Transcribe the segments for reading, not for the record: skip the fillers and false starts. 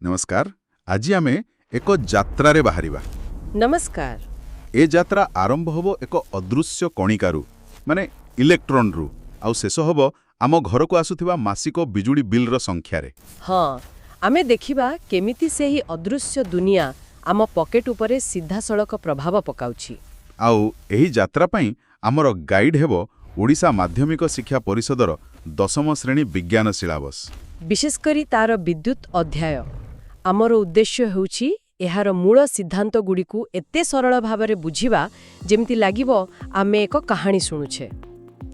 नमस्कार। आज आम एक यात्रा बाहरिबा। नमस्कार। ए यात्रा आरंभ होबो एक अदृश्य कणिकारु माने इलेक्ट्रॉन रु आउ शेष होबो आम घर को आसुथिबा मासिक बिजुली बिल रो संख्या रे। हाँ, आमे देखिबा केमिति सेही अदृश्य दुनिया आम पॉकेट उपरे सीधा सड़क प्रभाव पकाउछि। आउ एही यात्रा पई हमर गाइड हेबो ओडिशा माध्यमिक शिक्षा परिषदर 10म श्रेणी विज्ञान सिलेबस। विशेष करी तार विद्युत अध्याय। आमर उद्देश्य हेउछि एहार मूल सिद्धांत गुड़िकु एते सरल भाबरे बुझिबा जेमिति लागिबो आमे एक कहानी सुनुछे।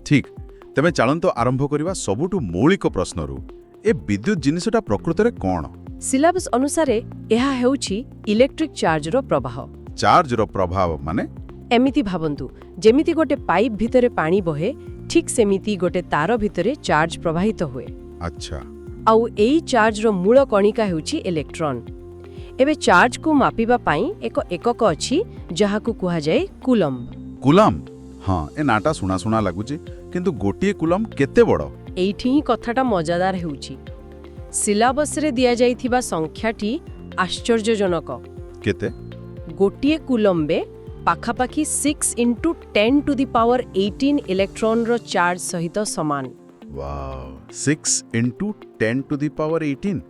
ठीक, तबे चलंतो आरंभ करिबा सबुटु मौलिक प्रश्नरु। ए विद्युत जिनिसटा प्रकृतरे कोन? सिलेबस अनुसारे एहा हेउछि इलेक्ट्रिक चार्ज रो प्रवाह। चार्ज रो प्रभाव माने एमिति भाबंतु जेमिति गोटे पाइप भितरे पानी बहे ठीक सेमिति गोटे तार भितरे चार्ज प्रवाहित हुए। अच्छा। आउ एई चार्ज रो मूल कणिका हेउछि इलेक्ट्रॉन। एबे चार्ज को मापिबा पाई एक एकक अछि जहाकु कुहा जाय कूलम्ब। कूलम्ब? हाँ, ए नाटा सुना सुना लागुची, किंतु गोटिए कूलम्ब केते बड़ो? एइठी ही कथाटा मजादार हेउछि। सिलेबस रे दिया जाइथिबा संख्याटी आश्चर्यजनक। केते? गोटिए कूलम्बे पाखापाखी 6 × 10⁻18 इलेक्ट्रॉन रो चार्ज सहित समान। वाव, 6 × 10⁻18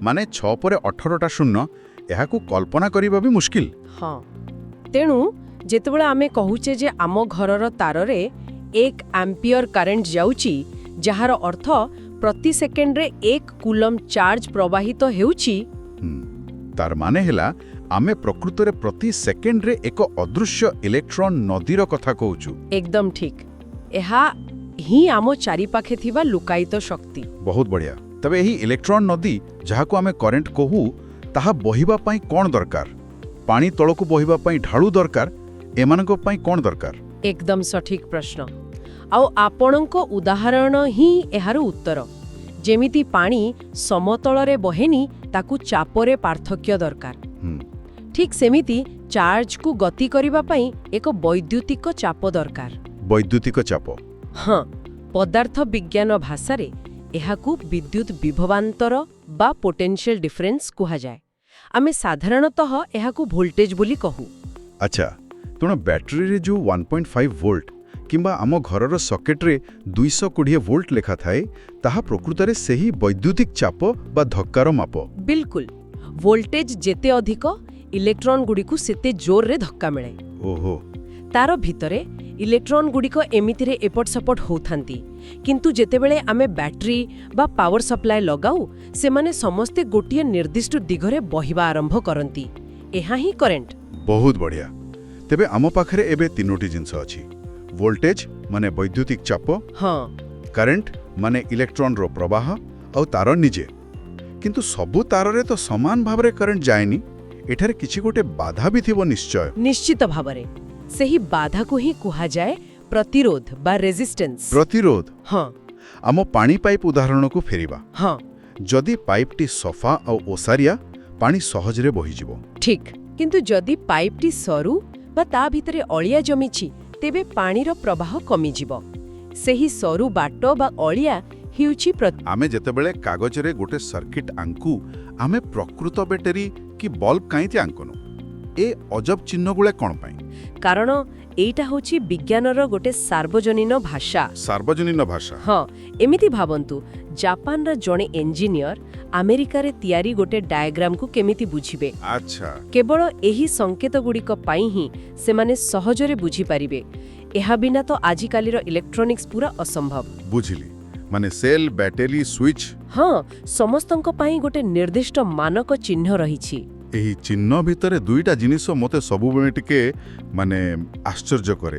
माने 6 पर 18टा शून्य। एहाकु कल्पना करिबा भी मुश्किल। हाँ, तेणु जेतेबेले आमे कहूचे जे आम घरर ताररे 1 एम्पियर करंट जाउची जहार अर्थ प्रति सेकेंड रे 1 कूलम्ब चार्ज प्रवाहित हेउची। तार माने हेला आमे प्रकृतरे प्रति सेकेंड रे एक अदृश्य इलेक्ट्रॉन नदीर कथा कहूचु। एकदम ठीक। एहा ही आम चारि पाखे थिबा लुकायित शक्ति। बहुत बढ़िया। तबे एही इलेक्ट्रॉन नदी जहाकु आमे करंट कहू ताहा बहिबा पई कोन दरकार? पानी तळकु बहिबा पई ढाळू दरकार? एमानको पई कोन दरकार? एकदम सठिक प्रश्न। आउ आपणको उदाहरण ही एहार उत्तर। जेमिति पानी समतଳରେ बहेनी ताकु चापरे पार्थक्य दरकार। ठीक सेमिति चार्ज को गति करिबा पई एक वैद्युतिक चाप दरकार। वैद्युतिक चाप? हाँ, पदार्थ विज्ञान भाषा रे एहाकु विद्युत विभवांतर बा पोटेंशियल डिफरेंस कुहा जाय। आमे साधारणतः एहाकु वोल्टेज बोली कहू। अच्छा, तुण बैटरी रे जो 1.5 वोल्ट किंबा आम घरर सॉकेट रे 220 वोल्ट लेखा थाए ताहा प्रकृतरे सेही वैद्युतिक चाप बा धक्कार माप। बिल्कुल। वोल्टेज जेते अधिक इलेक्ट्रॉन गुड़िकु सेते जोर रे धक्का मिले। ओहो। तार भितरे इलेक्ट्रॉन गुड़िक एमितिरे एपट सपट होथांती, किंतु जेतेबेले आमे बैटरी बा पावर सप्लाई लगाऊ सेमाने समस्ते गोटिए निर्दिष्ट दिगरे बहिबा आरंभ करंती। एहा ही करंट। बहुत बढ़िया। तेबे आम पाखरे एबे तीनोटी जिंस अछि। वोल्टेज माने वैद्युतिक चाप, हाँ, करंट माने इलेक्ट्रॉन रो प्रवाह और तार निजे। किंतु सबु ताररे तो समान भावरे करंट जाएनी। एठारे किछि गोटे बाधा भी थिबो निश्चय। निश्चित भावरे सेही बाधा को ही कुहा जाए प्रतिरोध बा रेजिस्टेंस। प्रतिरोध? हाँ। आम पानी पाइप उदाहरण को फेरिबा। हाँ। जदि पाइपटी सफा और ओसारिया पानी सहजरे बहिजिबो। ठीक, किंतु जदि पाइपटी सरू बा ता भितरे अळिया जमिछि तेबे पानीर प्रवाह कमी जिवो। सेही सरू बाट बा अळिया हिउछि आमे जेतेबेले कागजरे गोटे सर्किट आंकु आमे प्रकृत बैटरी कि बल्ब काईति आंकनु? ए अजब चिन्ह गुळे कोन पई? कारण एइटा होछि विज्ञानर गोटे सार्वजनीन भाषा। सार्वजनीन भाषा? हाँ, एमिति भाबंतु जापान रा जणे इंजीनियर अमेरिका रे तयारी गोटे डायग्राम को केमिति बुझिबे। अच्छा। केवल एही संकेत गुड़िक पाई ही सेमाने सहजरे बुझी पारिबे। एहा बिना तो आजिकालीर इलेक्ट्रोनिक्स पूरा असंभव। बुझिली। माने सेल, बैटरी, स्विच? हाँ, समस्तंक पाई गोटे निर्दिष्ट मानक चिन्ह रहिछि। एही चिन्ह भितरे दुईटा जिनिस मते सबुबेले टिके माने आश्चर्य करे,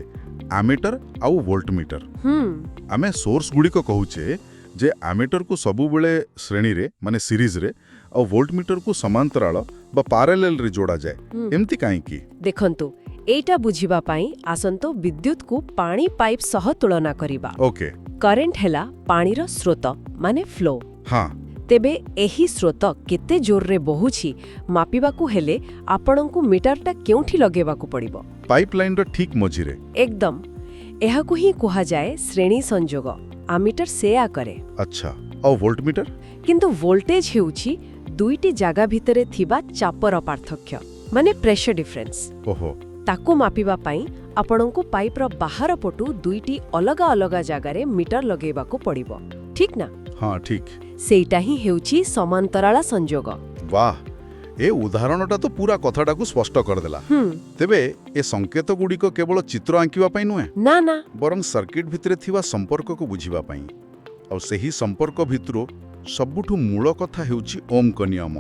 एमीटर आउ वोल्टमीटर। आमे सोर्स गुडी को कहूचे जे एमीटर को सबुबेले श्रेणी रे माने सीरीज रे और वोल्टमीटर को समांतराल बा पैरेलल रे जोड़ा जाए। एमती काई की? देखंतु एटा बुझिबा पाई आसंतो विद्युत को पानी पाइप सह तुलना करिबा। ओके। करंट हेला पानीर स्रोत माने फ्लो। हाँ। तेबे एही स्रोत केते जोर रे बहुछि मापिबाकू हेले आपणंकु मीटरटा केउठी लगेबाकू पड़िबो? पाइपलाइन रो ठीक मझिरे। एकदम। एहाकू ही कुहा जाए श्रेणी संजोग। आमीटर सेया करे। अच्छा, और वोल्टमीटर? किंतु वोल्टेज हेउछि ଦୁଇଟି ଜାଗା ଭିତରେ ଥିବା ଚାପର ପାର୍ଥକ୍ୟ ମାନେ ପ୍ରେସର ଡିଫରେନ୍ସ ଓହୋ ତାକୁ ମାପିବା ପାଇଁ ଆପଣଙ୍କୁ ପାଇପ୍ର ବାହାର ପଟୁ ଦୁଇଟି ଅଲଗା ଅଲଗା ଜାଗାରେ ମିଟର ଲଗେଇବାକୁ ପଡ଼ିବ ଠିକ୍ ନା ହଁ ଠିକ୍ ସେଇଟା ହିଁ ହେଉଛି ସମାନ୍ତରାଳ ସଂଯୋଗ ବାଃ ଏ ଉଦାହରଣଟା ତ ପୁରା କଥାଟାକୁ ସ୍ପଷ୍ଟ କରିଦେଲା ତେବେ ଏ ସଂକେତଗୁଡ଼ିକ କେବଳ ଚିତ୍ର ଆଙ୍କିବା ପାଇଁ ନୁହେଁ ନା ନା ବରଂ ସର୍କିଟ୍ ଭିତରେ ଥିବା ସମ୍ପର୍କକୁ ବୁଝିବା ପାଇଁ ଆଉ ସେହି ସମ୍ପର୍କ ଭିତରୁ ସବୁଠୁ ମୂଳ କଥା ହେଉଛି ଓମ୍ଙ୍କ ନିୟମ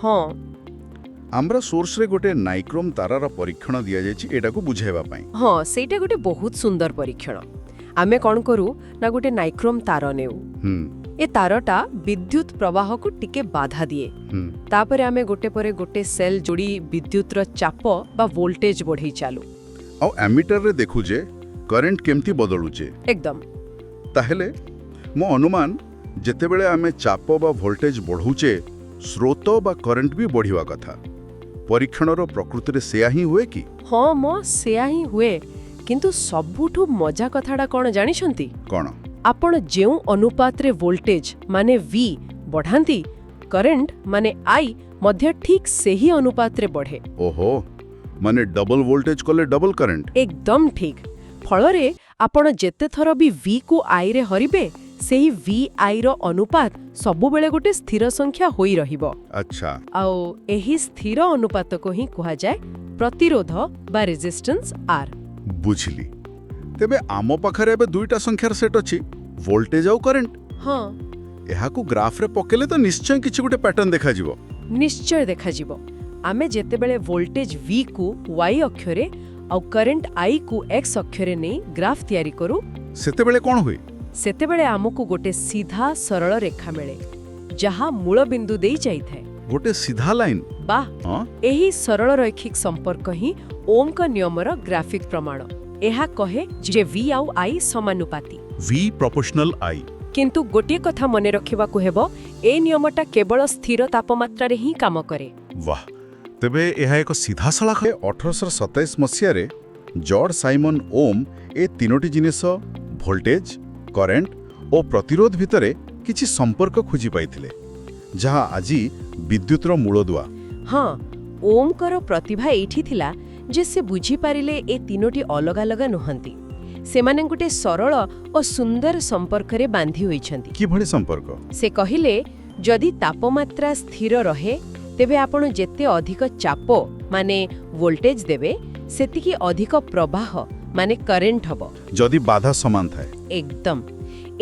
ହଁ ଆମର ସୋର୍ସରେ ଗୋଟେ ନାଇକ୍ରୋମ ତାରାର ପରୀକ୍ଷଣ ଦିଆଯାଇଛି ଏଟାକୁ ବୁଝାଇବା ପାଇଁ ହଁ ସେଇଟା ଗୋଟେ ବହୁତ ସୁନ୍ଦର ପରୀକ୍ଷଣ ଆମେ କ'ଣ କରୁ ନା ଗୋଟେ ନାଇକ୍ରୋମ ତାର ନେଉ ଏ ତାରଟା ବିଦ୍ୟୁତ ପ୍ରବାହକୁ ଟିକେ ବାଧା ଦିଏ ତାପରେ ଆମେ ଗୋଟେ ପରେ ଗୋଟେ ସେଲ୍ ଯୋଡ଼ି ବିଦ୍ୟୁତର ଚାପ ବା ଭୋଲ୍ଟେଜ ବଢ଼େଇ ଚାଲୁ ଆଉ ଆମିଟରରେ ଦେଖୁ ଯେ କରେଣ୍ଟ କେମିତି ବଦଳୁଛେ ଏକଦମ ତାହେଲେ ମୋ ଅନୁମାନ ଯେତେବେଳେ ଆମେ ଚାପ ବା ଭୋଲ୍ଟେଜ ବଢ଼ଉଛେ ସ୍ରୋତ ବା କରେଣ୍ଟ ବି ବଢ଼ିବା କଥା ପରୀକ୍ଷଣର ପ୍ରକୃତିରେ ସେୟା ହିଁ ହୁଏ କି ହଁ ମ ସେୟା ହିଁ ହୁଏ କିନ୍ତୁ ସବୁଠୁ ମଜା କଥାଟା କ'ଣ ଜାଣିଛନ୍ତି କ'ଣ ଆପଣ ଯେଉଁ ଅନୁପାତରେ ଭୋଲ୍ଟେଜ ମାନେ ଭି ବଢ଼ାନ୍ତି କରେଣ୍ଟ ମାନେ ଆଇ ମଧ୍ୟ ଠିକ୍ ସେହି ଅନୁପାତରେ ବଢ଼େ ଓହୋ ମାନେ ଡବଲ ଭୋଲ୍ଟେଜ କଲେ ଡବଲ କରେଣ୍ଟ ଏକଦମ ଠିକ୍ ଫଳରେ ଆପଣ ଯେତେ ଥର ବି ଭି କୁ ଆଇରେ ହରିବେ ସେହି ଭି ଆଇର ଅନୁପାତ ସବୁବେଳେ ଗୋଟେ ସ୍ଥିର ସଂଖ୍ୟା ହୋଇ ରହିବ ଆଚ୍ଛା ଆଉ ଏହି ସ୍ଥିର ଅନୁପାତକୁ ହିଁ କୁହାଯାଏ ପ୍ରତିରୋଧ ବା ରେଜିଷ୍ଟନ୍ସ ଆର୍ ବୁଝିଲି ତେବେ ଆମ ପାଖରେ ଏବେ ଦୁଇଟା ସଂଖ୍ୟାର ସେଟ୍ ଅଛି ଭୋଲ୍ଟେଜ ଆଉ କରେଣ୍ଟ ହଁ ଏହାକୁ ଗ୍ରାଫରେ ପକେଇଲେ ତ ନିଶ୍ଚୟ କିଛି ଗୋଟେ ପ୍ୟାଟର୍ନ ଦେଖାଯିବ ନିଶ୍ଚୟ ଦେଖାଯିବ ଆମେ ଯେତେବେଳେ ଭୋଲ୍ଟେଜ ଭି କୁ ୱାଇ ଅକ୍ଷରେ ଆଉ କରେଣ୍ଟ ଆଇ କୁ ଏକ୍ସ ଅକ୍ଷରେ ନେଇ ଗ୍ରାଫ ତିଆରି କରୁ ସେତେବେଳେ କ'ଣ ହୁଏ ସେତେବେଳେ ଆମକୁ ଗୋଟେ ସିଧା ସରଳ ରେଖା ମିଳେ ଯାହା ମୂଳ ବିନ୍ଦୁ ଦେଇ ଯାଇଥାଏ ଗୋଟେ ସିଧା ଲାଇନ ବାଃ ହଁ ଏହି ସରଳ ରୈଖିକ ସମ୍ପର୍କ ହିଁ ଓମ୍ଙ୍କ ନିୟମର ଗ୍ରାଫିକ ପ୍ରମାଣ ଏହା କହେ ଯେ ଭି ଆଉ ଆଇ ସମାନୁପାତି V proportional I କିନ୍ତୁ ଗୋଟିଏ କଥା ମନେ ରଖିବାକୁ ହେବ ଏ ନିୟମଟା କେବଳ ସ୍ଥିର ତାପମାତ୍ରାରେ ହିଁ କାମ କରେ ବାଃ ତେବେ ଏହା ଏକ ସିଧାସଳଖ 1827 ମସିହାରେ ଜର୍ଜ ସାଇମନ ଓମ୍ ଏ ତିନୋଟି ଜିନିଷ ଭୋଲ୍ଟେଜ କରେଣ୍ଟ ଓ ପ୍ରତିରୋଧ ଭିତରେ କିଛି ସମ୍ପର୍କ ଖୋଜି ପାଇଥିଲେ ଯାହା ଆଜି ବିଦ୍ୟୁତର ମୂଳଦୁଆ ହଁ ଓମ୍ଙ୍କର ପ୍ରତିଭା ଏଇଠି ଥିଲା ଯେ ସେ ବୁଝିପାରିଲେ ଏ ତିନୋଟି ଅଲଗା ଅଲଗା ନୁହନ୍ତି ସେମାନେ ଗୋଟେ ସରଳ ଓ ସୁନ୍ଦର ସମ୍ପର୍କରେ ବାନ୍ଧି ହୋଇଛନ୍ତି କିଭଳି ସମ୍ପର୍କ ସେ କହିଲେ ଯଦି ତାପମାତ୍ରା ସ୍ଥିର ରହେ ତେବେ ଆପଣ ଯେତେ ଅଧିକ ଚାପ ମାନେ ଭୋଲ୍ଟେଜ ଦେବେ ସେତିକି ଅଧିକ ପ୍ରବାହ ମାନେ କରେଣ୍ଟ ହେବ ଯଦି ବାଧା ସମାନ ଥାଏ ଏକଦମ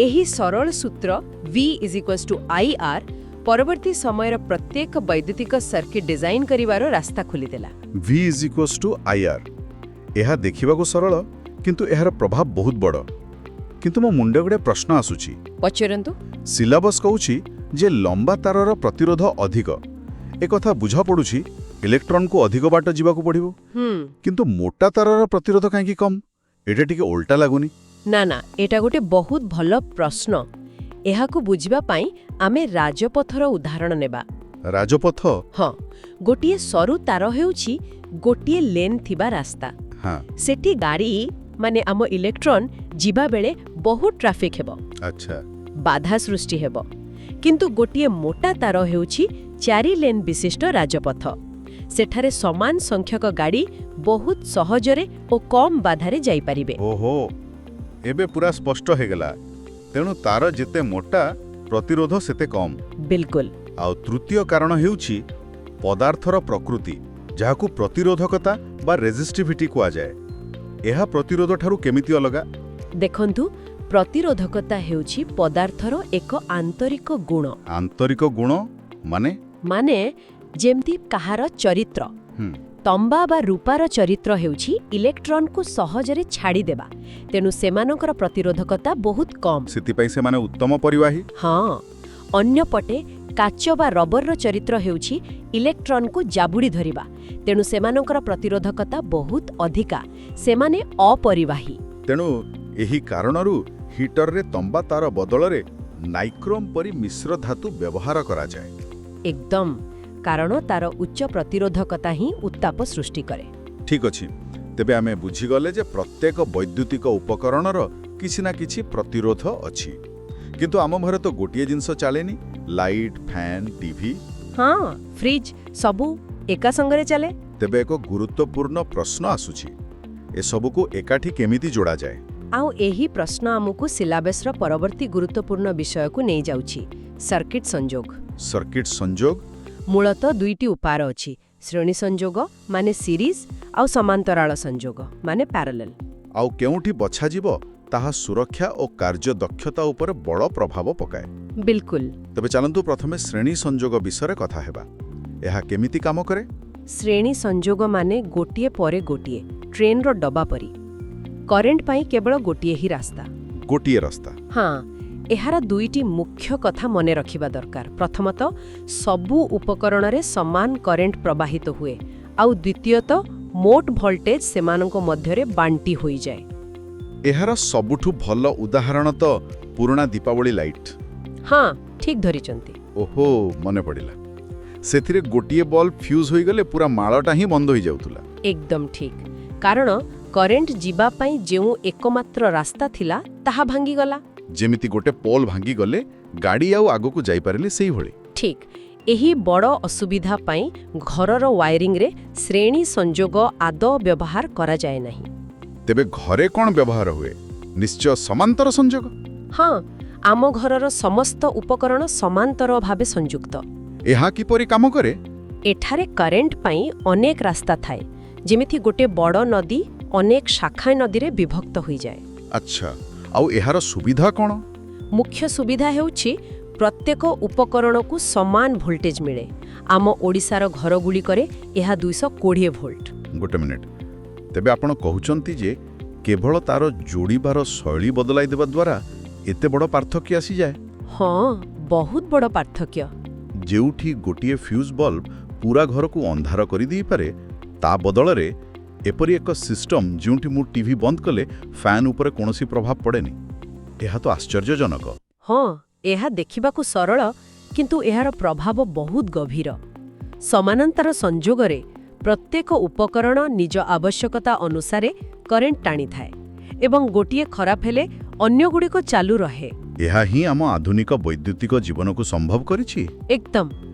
ଏହି ସରଳ ସୂତ୍ର V IR ପରବର୍ତ୍ତୀ ସମୟର ପ୍ରତ୍ୟେକ ବୈଦ୍ୟୁତିକ ସର୍କିଟ ଡିଜାଇନ କରିବାର ରାସ୍ତା ଖୋଲିଦେଲା V IR ଏହା ଦେଖିବାକୁ ସରଳ କିନ୍ତୁ ଏହାର ପ୍ରଭାବ ବହୁତ ବଡ଼ କିନ୍ତୁ ମୋ ମୁଣ୍ଡ ଗୋଟେ ପ୍ରଶ୍ନ ଆସୁଛି ପଚାରନ୍ତୁ ସିଲାବସ୍ କହୁଛି ଯେ ଲମ୍ବା ତାରର ପ୍ରତିରୋଧ ଅଧିକ ଏକଥା ବୁଝା ପଡ଼ୁଛି ଇଲେକ୍ଟ୍ରନକୁ ଅଧିକ ବାଟ ଯିବାକୁ ପଡ଼ିବ କିନ୍ତୁ ମୋଟା ତାରର ପ୍ରତିରୋଧ କାହିଁକି କମ୍ ଏଟା ଟିକେ ଓଲଟା ଲାଗୁନି ନା ନା ଏଟା ଗୋଟେ ବହୁତ ଭଲ ପ୍ରଶ୍ନ ଏହାକୁ ବୁଝିବା ପାଇଁ ଆମେ ରାଜପଥର ଉଦାହରଣ ନେବା ରାଜପଥ ହଁ ଗୋଟିଏ ସରୁ ତାର ହେଉଛି ଗୋଟିଏ ଲେନ୍ ଥିବା ରାସ୍ତା ହଁ ସେଠି ଗାଡ଼ି ମାନେ ଆମ ଇଲେକ୍ଟ୍ରନ୍ ଯିବା ବେଳେ ବହୁତ ଟ୍ରାଫିକ୍ ହେବ ଆଚ୍ଛା ବାଧା ସୃଷ୍ଟି ହେବ କିନ୍ତୁ ଗୋଟିଏ ମୋଟା ତାର ହେଉଛି 4 ଲେନ୍ ବିଶିଷ୍ଟ ରାଜପଥ ସେଠାରେ ସମାନ ସଂଖ୍ୟକ ଗାଡ଼ି ବହୁତ ସହଜରେ ଓ କମ୍ ବାଧାରେ ଯାଇପାରିବେ ଓହୋ ଏବେ ପୁରା ସ୍ପଷ୍ଟ ହେଇଗଲା ତେଣୁ ତାର ଯେତେ ମୋଟା ପ୍ରତିରୋଧ ସେତେ କମ୍ ବିଲକୁଲ ଆଉ ତୃତୀୟ କାରଣ ହେଉଛି ପଦାର୍ଥର ପ୍ରକୃତି ଯାହାକୁ ପ୍ରତିରୋଧକତା ବା ରେଜିଷ୍ଟିଭିଟି କୁହାଯାଏ ଏହା ପ୍ରତିରୋଧଠାରୁ କେମିତି ଅଲଗା ଦେଖନ୍ତୁ ପ୍ରତିରୋଧକତା ହେଉଛି ପଦାର୍ଥର ଏକ ଆନ୍ତରିକ ଗୁଣ ଆନ୍ତରିକ ଗୁଣ ମାନେ ଯେମିତି କାହାର ଚରିତ୍ର ତମ୍ବା ବା ରୂପାର ଚରିତ୍ର ହେଉଛି ଇଲେକ୍ଟ୍ରନକୁ ସହଜରେ ଛାଡ଼ିଦେବା ତେଣୁ ସେମାନଙ୍କର ପ୍ରତିରୋଧକତା ବହୁତ କମ୍ ସେଥିପାଇଁ ସେମାନେ ଉତ୍ତମ ପରିବାହୀ ହଁ ଅନ୍ୟପଟେ କାଚ ବା ରବରର ଚରିତ୍ର ହେଉଛି ଇଲେକ୍ଟ୍ରନକୁ ଜାବୁଡ଼ି ଧରିବା ତେଣୁ ସେମାନଙ୍କର ପ୍ରତିରୋଧକତା ବହୁତ ଅଧିକା ସେମାନେ ଅପରିବାହୀ ତେଣୁ ଏହି କାରଣରୁ ହିଟରରେ ତମ୍ବା ତାର ବଦଳରେ ନାଇକ୍ରୋମ ପରି ମିଶ୍ର ଧାତୁ ବ୍ୟବହାର କରାଯାଏ ଏକଦମ କାରଣ ତାର ଉଚ୍ଚ ପ୍ରତିରୋଧକତା ହିଁ ଉତ୍ତାପ ସୃଷ୍ଟି କରେ ଠିକ୍ ଅଛି ତେବେ ଆମେ ବୁଝିଗଲେ ଯେ ପ୍ରତ୍ୟେକ ବୈଦ୍ୟୁତିକ ଉପକରଣର କିଛି ନା କିଛି ପ୍ରତିରୋଧ ଅଛି କିନ୍ତୁ ଆମ ଘରେ ତ ଗୋଟିଏ ଜିନିଷ ଚାଲେନି ଲାଇଟ୍ ଫ୍ୟାନ୍ ଟିଭି ହଁ ଫ୍ରିଜ୍ ସବୁ ଏକା ସାଙ୍ଗରେ ଚାଲେ। ତେବେ ଏକ ଗୁରୁତ୍ୱପୂର୍ଣ୍ଣ ପ୍ରଶ୍ନ ଆସୁଛି, ଏସବୁକୁ ଏକାଠି କେମିତି ଯୋଡ଼ାଯାଏ? ଆଉ ଏହି ପ୍ରଶ୍ନ ଆମକୁ ସିଲାବସ୍ର ପରବର୍ତ୍ତୀ ଗୁରୁତ୍ୱପୂର୍ଣ୍ଣ ବିଷୟକୁ ନେଇଯାଉଛି, ସର୍କିଟ ସଂଯୋଗ। ସର୍କିଟ ସଂଯୋଗ? ମୂଳତଃ ଦୁଇଟି ଉପାୟ ଅଛି, ଶ୍ରେଣୀ ସଂଯୋଗ ମାନେ ସିରିଜ୍ ଆଉ ସମାନ୍ତରାଳ ସଂଯୋଗ ମାନେ ପ୍ୟାରାଲେଲ୍। ଆଉ କେଉଁଠି ବଛାଯିବ ତାହା ସୁରକ୍ଷା ଓ କାର୍ଯ୍ୟଦକ୍ଷତା ଉପରେ ବଡ଼ ପ୍ରଭାବ ପକାଏ। ବିଲକୁଲ। ତେବେ ଚାଲନ୍ତୁ ପ୍ରଥମେ ଶ୍ରେଣୀ ସଂଯୋଗ ବିଷୟରେ କଥା ହେବା। ଏହା କେମିତି କାମ କରେ? ଶ୍ରେଣୀ ସଂଯୋଗ ମାନେ ଗୋଟିଏ ପରେ ଗୋଟିଏ, ଟ୍ରେନ୍ର ଡବା ପରି। କରେଣ୍ଟ ପାଇଁ କେବଳ ଗୋଟିଏ ହିଁ ରାସ୍ତା। ଗୋଟିଏ ରାସ୍ତା? ହଁ, ଏହାର ଦୁଇଟି ମୁଖ୍ୟ କଥା ମନେ ରଖିବା ଦରକାର। ପ୍ରଥମତଃ, ସବୁ ଉପକରଣରେ ସମାନ କରେଣ୍ଟ ପ୍ରବାହିତ ହୁଏ, ଆଉ ଦ୍ୱିତୀୟତଃ, ମୋଟ ଭୋଲ୍ଟେଜ ସେମାନଙ୍କ ମଧ୍ୟରେ ବାଣ୍ଟି ହୋଇଯାଏ। ଏହାର ସବୁଠୁ ଭଲ ଉଦାହରଣ ତ ପୁରୁଣା ଦୀପାବଳି ଲାଇଟ୍। ହଁ, ଠିକ୍ ଧରିଛନ୍ତି। ଓହୋ, ମନେ ପଡ଼ିଲା। ସେଥିରେ ଗୋଟିଏ ବଲ୍ବ ଫ୍ୟୁଜ୍ ହୋଇଗଲେ ପୁରା ମାଳଟା ହିଁ ବନ୍ଦ ହୋଇଯାଉଥିଲା। ଏକଦମ ଠିକ୍। କାରଣ କରେଣ୍ଟ ଯିବା ପାଇଁ ଯେଉଁ ଏକମାତ୍ର ରାସ୍ତା ଥିଲା ତାହା ଭାଙ୍ଗିଗଲା। ଯେମିତି ଗୋଟେ ପୋଲ୍ ଭାଙ୍ଗିଗଲେ ଗାଡ଼ି ଆଉ ଆଗକୁ ଯାଇପାରିଲେ ସେଇଭଳି। ଠିକ୍। ଏହି ବଡ଼ ଅସୁବିଧା ପାଇଁ ଘରର ୱାଇରିଂରେ ଶ୍ରେଣୀ ସଂଯୋଗ ଆଦୌ ବ୍ୟବହାର କରାଯାଏ ନାହିଁ। ତେବେ ଘରେ କ'ଣ ବ୍ୟବହାର ହୁଏ? ନିଶ୍ଚୟ ସମାନ୍ତର ସଂଯୋଗ? ହଁ, ଆମ ଘରର ସମସ୍ତ ଉପକରଣ ସମାନ୍ତର ଭାବେ ସଂଯୁକ୍ତ। ଏହା କିପରି କାମ କରେ? ଏଠାରେ କରେଣ୍ଟ ପାଇଁ ଅନେକ ରାସ୍ତା ଥାଏ, ଯେମିତି ଗୋଟେ ବଡ଼ ନଦୀ ଅନେକ ଶାଖା ନଦୀରେ ବିଭକ୍ତ ହୋଇଯାଏ। ଆଚ୍ଛା, ଆଉ ଏହାର ସୁବିଧା କ'ଣ? ମୁଖ୍ୟ ସୁବିଧା ହେଉଛି ପ୍ରତ୍ୟେକ ଉପକରଣକୁ ସମାନ ଭୋଲ୍ଟେଜ ମିଳେ। ଆମ ଓଡ଼ିଶାର ଘରଗୁଡ଼ିକରେ ଏହା 220 ଭୋଲ୍ଟ। ଗୋଟେ ମିନିଟ୍, ତେବେ ଆପଣ କହୁଛନ୍ତି ଯେ କେବଳ ତାର ଯୋଡ଼ିବାର ଶୈଳୀ ବଦଳାଇ ଦେବା ଦ୍ୱାରା ଏତେ ବଡ଼ ପାର୍ଥକ୍ୟ ଆସିଯାଏ? ହଁ, ବହୁତ ବଡ଼ ପାର୍ଥକ୍ୟ। ଯେଉଁଠି ଗୋଟିଏ ଫ୍ୟୁଜ୍ ବଲ୍ବ ପୁରା ଘରକୁ ଅନ୍ଧାର କରିଦେଇପାରେ, ତା ବଦଳରେ ଏପରି ଏକ ସିଷ୍ଟମ ଯେଉଁଠି ମୁଁ ଟିଭି ବନ୍ଦ କଲେ ଫ୍ୟାନ୍ ଉପରେ କୌଣସି ପ୍ରଭାବ ପଡ଼େନି, ଏହା ତ ଆଶ୍ଚର୍ଯ୍ୟଜନକ। ହଁ, ଏହା ଦେଖିବାକୁ ସରଳ, କିନ୍ତୁ ଏହାର ପ୍ରଭାବ ବହୁତ ଗଭୀର। ସମାନାନ୍ତର ସଂଯୋଗରେ ପ୍ରତ୍ୟେକ ଉପକରଣ ନିଜ ଆବଶ୍ୟକତା ଅନୁସାରେ କରେଣ୍ଟ ଟାଣିଥାଏ ଏବଂ ଗୋଟିଏ ଖରାପ ହେଲେ ଅନ୍ୟଗୁଡ଼ିକ ଚାଲୁ ରହେ। ଏହା ହିଁ ଆମ ଆଧୁନିକ ବୈଦ୍ୟୁତିକ ଜୀବନକୁ ସମ୍ଭବ କରିଛି। ଏକଦମ।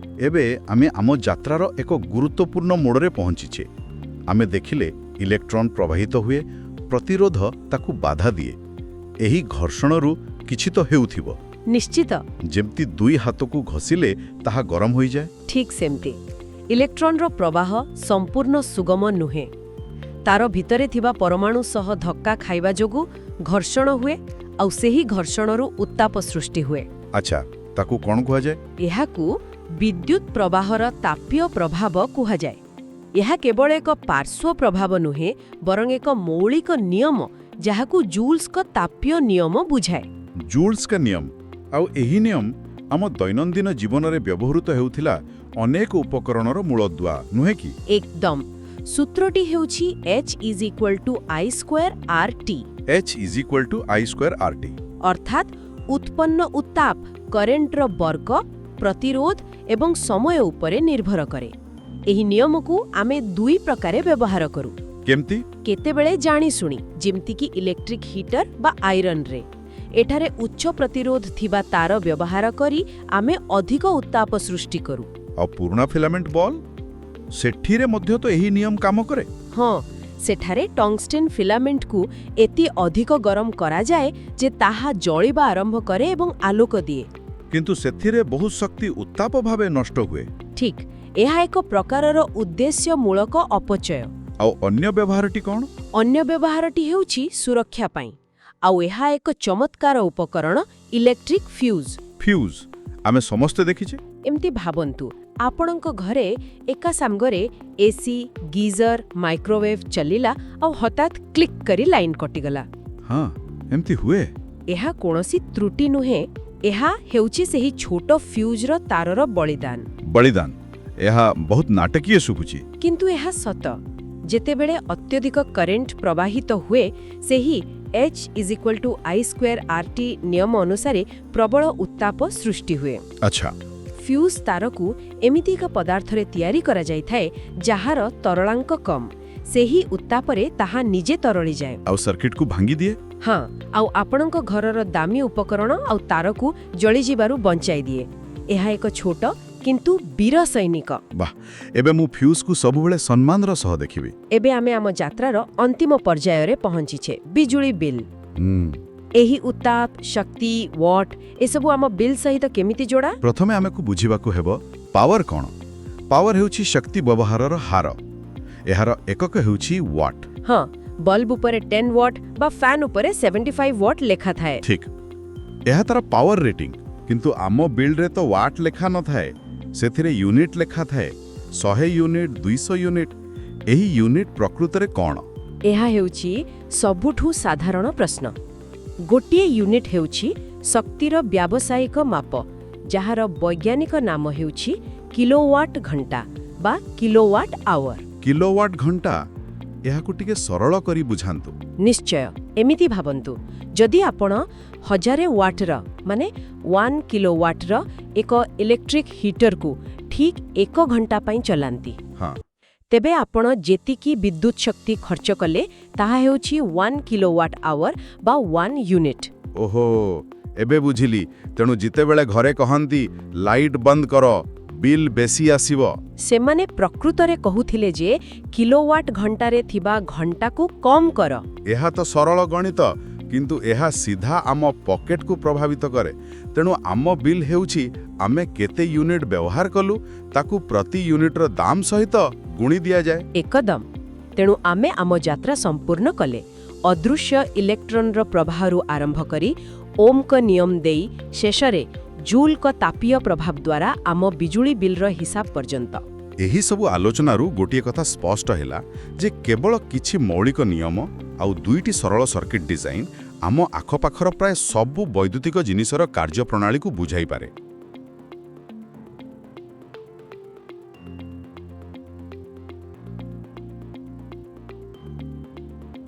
ଏବେ ଆମେ ଆମ ଯାତ୍ରାର ଏକ ଗୁରୁତ୍ୱପୂର୍ଣ୍ଣ ମୋଡ଼ରେ ପହଞ୍ଚିଛେ। ଆମେ ଦେଖିଲେ ଇଲେକ୍ଟ୍ରନ୍ ପ୍ରବାହିତ ହୁଏ, ପ୍ରତିରୋଧ ତାକୁ ବାଧା ଦିଏ। ଏହି ଘର୍ଷଣରୁ କିଛି ତ ହେଉଥିବ। ନିଶ୍ଚିତ। ଯେମିତି ଦୁଇ ହାତକୁ ଘଷିଲେ ତାହା ଗରମ ହୋଇଯାଏ, ଠିକ୍ ସେମିତି। ଇଲେକ୍ଟ୍ରନର ପ୍ରବାହ ସମ୍ପୂର୍ଣ୍ଣ ସୁଗମ ନୁହେଁ। ତାର ଭିତରେ ଥିବା ପରମାଣୁ ସହ ଧକ୍କା ଖାଇବା ଯୋଗୁଁ ଘର୍ଷଣ ହୁଏ, ଆଉ ସେହି ଘର୍ଷଣରୁ ଉତ୍ତାପ ସୃଷ୍ଟି ହୁଏ। ଆଚ୍ଛା, ତାକୁ କ'ଣ କୁହାଯାଏ? ଏହାକୁ ବିଦ୍ୟୁତ୍ ପ୍ରବାହର ତାପୀୟ ପ୍ରଭାବ କୁହାଯାଏ। ଏହା କେବଳ ଏକ ପାର୍ଶ୍ୱ ପ୍ରଭାବ ନୁହେଁ, ବରଂ ଏକ ମୌଳିକ ନିୟମ ଯାହାକୁ ଜୁଲ୍ସଙ୍କ ତାପୀୟ ନିୟମ ବୁଝାଏ। ଜୁଲ୍ସଙ୍କ ନିୟମ? ଆଉ ଏହି ନିୟମ ଆମ ଦୈନନ୍ଦିନ ଜୀବନରେ ବ୍ୟବହୃତ ହେଉଥିଲା ଅନେକ ଉପକରଣର ମୂଳଦୁଆ, ନୁହେଁ କି? ଏକଦମ। ସୂତ୍ରଟି ହେଉଛି H=I²RT। H=I²RT। ଅର୍ଥାତ୍ ଉତ୍ପନ୍ନ ଉତ୍ତାପ କରେଣ୍ଟର ବର୍ଗ, ପ୍ରତିରୋଧ ଏବଂ ସମୟ ଉପରେ ନିର୍ଭର କରେ। ଏହି ନିୟମକୁ ଆମେ ଦୁଇ ପ୍ରକାରେ ବ୍ୟବହାର କରୁ। କେମିତି? କେତେବେଳେ ଜାଣିଶୁଣି, ଯେମିତିକି ଇଲେକ୍ଟ୍ରିକ୍ ହିଟର ବା ଆଇରନରେ। ଏଠାରେ ଉଚ୍ଚ ପ୍ରତିରୋଧ ଥିବା ତାର ବ୍ୟବହାର କରି ଆମେ ଅଧିକ ଉତ୍ତାପ ସୃଷ୍ଟି କରୁ। ଆଉ ପୁରୁଣା ଫିଲାମେଣ୍ଟ ବଲ୍, ସେଠିରେ ମଧ୍ୟ ତ ଏହି ନିୟମ କାମ କରେ? ହଁ, ସେଠାରେ ଟଙ୍ଗଷ୍ଟେନ୍ ଫିଲାମେଣ୍ଟକୁ ଏତେ ଅଧିକ ଗରମ କରାଯାଏ ଯେ ତାହା ଜଳିବା ଆରମ୍ଭ କରେ ଏବଂ ଆଲୋକ ଦିଏ। କିନ୍ତୁ ସେଥିରେ ବହୁ ଶକ୍ତି ଉତ୍ତାପ ଭାବେ ନଷ୍ଟ ହୁଏ। ଠିକ୍। ଏହା ଏକ ପ୍ରକାରର ଉଦ୍ଦେଶ୍ୟମୂଳକ ଅପଚୟ। ଆଉ ଅନ୍ୟ ବ୍ୟବହାରଟି କ'ଣ? ଅନ୍ୟ ବ୍ୟବହାରଟି ହେଉଛି ସୁରକ୍ଷା ପାଇଁ। ଆଉ ଏହା ଏକ ଚମତ୍କାର ଉପକରଣ, ଇଲେକ୍ଟ୍ରିକ୍ ଫ୍ୟୁଜ୍। ଫ୍ୟୁଜ୍ ଆମେ ସମସ୍ତେ ଦେଖିଛେ। ଏମିତି ଭାବନ୍ତୁ, ଆପଣଙ୍କ ଘରେ ଏକା ସାଙ୍ଗରେ ଏସି, ଗିଜର, ମାଇକ୍ରୋୱେଭ୍ ଚାଲିଲା ଆଉ ହଠାତ୍ କ୍ଲିକ୍ କରି ଲାଇନ୍ କଟିଗଲା। ହଁ, ଏମିତି ହୁଏ। ଏହା କୌଣସି ତ୍ରୁଟି ନୁହେଁ, ଏହା ହେଉଛି ସେହି ଛୋଟ ଫ୍ୟୁଜ୍ର ତାରର ବଳିଦାନ। ବଳିଦାନ? ଏହା ବହୁତ ନାଟକୀୟ ଶୁଭୁଛି। କିନ୍ତୁ ଏହା ସତ। ଯେତେବେଳେ ଅତ୍ୟଧିକ କରେଣ୍ଟ ପ୍ରବାହିତ ହୁଏ, ସେହି H=I²RT ନିୟମ ଅନୁସାରେ ପ୍ରବଳ ଉତ୍ତାପ ସୃଷ୍ଟି ହୁଏ। ଆଚ୍ଛା। ଫ୍ୟୁଜ୍ ତାରକୁ ଏମିତି ଏକ ପଦାର୍ଥରେ ତିଆରି କରାଯାଇଥାଏ ଯାହାର ତରଳାଙ୍କ କମ୍। ସେହି ଉତ୍ତାପରେ ତାହା ନିଜେ ତରଳିଯାଏ। ଆଉ ସର୍କିଟକୁ ଭାଙ୍ଗିଦିଏ? ହଁ, ଆଉ ଆପଣଙ୍କ ଘରର ଦାମୀ ଉପକରଣ ଆଉ ତାରକୁ ଜଳିଯିବାରୁ ବଞ୍ଚାଇ ଦିଏ। ଏହା ଏକ ଛୋଟ କିନ୍ତୁ ବୀର ସୈନିକ। ବାଃ, ଏବେ ମୁଁ ଫ୍ୟୁଜ୍କୁ ସବୁବେଳେ ସମ୍ମାନର ସହ ଦେଖିବି। ଏବେ ଆମେ ଆମ ଯାତ୍ରାର ଅନ୍ତିମ ପର୍ଯ୍ୟାୟରେ ପହଞ୍ଚିଛେ, ବିଜୁଳି ବିଲ୍। ଏହି ଉତ୍ତାପ, ଶକ୍ତି, ୱାଟ୍ ଏସବୁ ଆମ ବିଲ୍ ସହିତ କେମିତି ଯୋଡ଼ା? ପ୍ରଥମେ ଆମକୁ ବୁଝିବାକୁ ହେବ ପାୱାର କ'ଣ। ପାୱାର ହେଉଛି ଶକ୍ତି ବ୍ୟବହାରର ହାର। ଏହାର ଏକକ ହେଉଛି ୱାଟ୍। ହଁ, ବଲ୍ବ ଉପରେ 10 ୱାଟ୍ ବା ଫ୍ୟାନ୍ ଉପରେ 75 ୱାଟ୍ ଲେଖା ଥାଏ। ଠିକ୍, ଏହା ତାର ପାୱାର ରେଟିଂ। କିନ୍ତୁ ଆମ ବିଲ୍ରେ ତ ୱାଟ୍ ଲେଖା ନଥାଏ, ସେଥିରେ ୟୁନିଟ୍ ଲେଖା ଥାଏ। 100 ୟୁନିଟ୍, 200 ୟୁନିଟ୍। ଏହି ୟୁନିଟ୍ ପ୍ରକୃତରେ କ'ଣ? ଏହା ହେଉଛି ସବୁଠୁ ସାଧାରଣ ପ୍ରଶ୍ନ। ଗୋଟିଏ ୟୁନିଟ୍ ହେଉଛି ଶକ୍ତିର ବ୍ୟାବସାୟିକ ମାପ, ଯାହାର ବୈଜ୍ଞାନିକ ନାମ ହେଉଛି କିଲୋୱାଟ୍ ଘଣ୍ଟା ବା କିଲୋୱାଟ୍ ଆୱାର। କିଲୋୱାଟ୍ ଘଣ୍ଟା, ଏହାକୁ ଟିକେ ସରଳ କରି ବୁଝାନ୍ତୁ। ନିଶ୍ଚୟ, ଏମିତି ଭାବନ୍ତୁ, ଯଦି ଆପଣ 1000 ୱାଟ୍ର ମାନେ 1 କିଲୋୱାଟ୍ର ଏକ ଇଲେକ୍ଟ୍ରିକ୍ ହିଟରକୁ ଠିକ୍ 1 ଘଣ୍ଟା ପାଇଁ ଚଲାନ୍ତି, ହଁ, ତେବେ ଆପଣ ଯେତିକି ବିଦ୍ୟୁତ୍ ଶକ୍ତି ଖର୍ଚ୍ଚ କଲେ ତାହା ହେଉଛି 1 କିଲୋୱାଟ୍ ଆୱାର ବା 1 ୟୁନିଟ୍। ଓହୋ, ଏବେ ବୁଝିଲି। ତେଣୁ ଯେତେବେଳେ ଘରେ କହନ୍ତି ଲାଇଟ୍ ବନ୍ଦ କର, ବିଲ୍ ବେଶୀ ଆସିବ, ସେମାନେ ପ୍ରକୃତରେ କହୁଥିଲେ ଯେ କିଲୋୱାଟ୍ ଘଣ୍ଟାରେ ଥିବା ଘଣ୍ଟାକୁ କମ୍ କର। ଏହା ତ ସରଳ ଗଣିତ, କିନ୍ତୁ ଏହା ସିଧା ଆମ ପକେଟକୁ ପ୍ରଭାବିତ କରେ। ତେଣୁ ଆମ ବିଲ୍ ହେଉଛି ଆମେ କେତେ ୟୁନିଟ୍ ବ୍ୟବହାର କଲୁ ତାକୁ ପ୍ରତି ୟୁନିଟ୍ର ଦାମ ସହିତ ଗୁଣି ଦିଆଯାଏ। ଏକଦମ। ତେଣୁ ଆମେ ଆମ ଯାତ୍ରା ସମ୍ପୂର୍ଣ୍ଣ କଲେ, ଅଦୃଶ୍ୟ ଇଲେକ୍ଟ୍ରନର ପ୍ରବାହରୁ ଆରମ୍ଭ କରି ଓମ୍ଙ୍କ ନିୟମ ଦେଇ ଶେଷରେ ଜୁଲ୍ଙ୍କ ତାପୀୟ ପ୍ରଭାବ ଦ୍ୱାରା ଆମ ବିଜୁଳି ବିଲ୍ର ହିସାବ ପର୍ଯ୍ୟନ୍ତ। ଏହି ସବୁ ଆଲୋଚନାରୁ ଗୋଟିଏ କଥା ସ୍ପଷ୍ଟ ହେଲା ଯେ କେବଳ କିଛି ମୌଳିକ ନିୟମ ଆଉ 2ଟି ସରଳ ସର୍କିଟ୍ ଡିଜାଇନ୍ ଆମ ଆଖପାଖର ପ୍ରାୟ ସବୁ ବୈଦ୍ୟୁତିକ ଜିନିଷର କାର୍ଯ୍ୟପ୍ରଣାଳୀକୁ ବୁଝାଇପାରେ।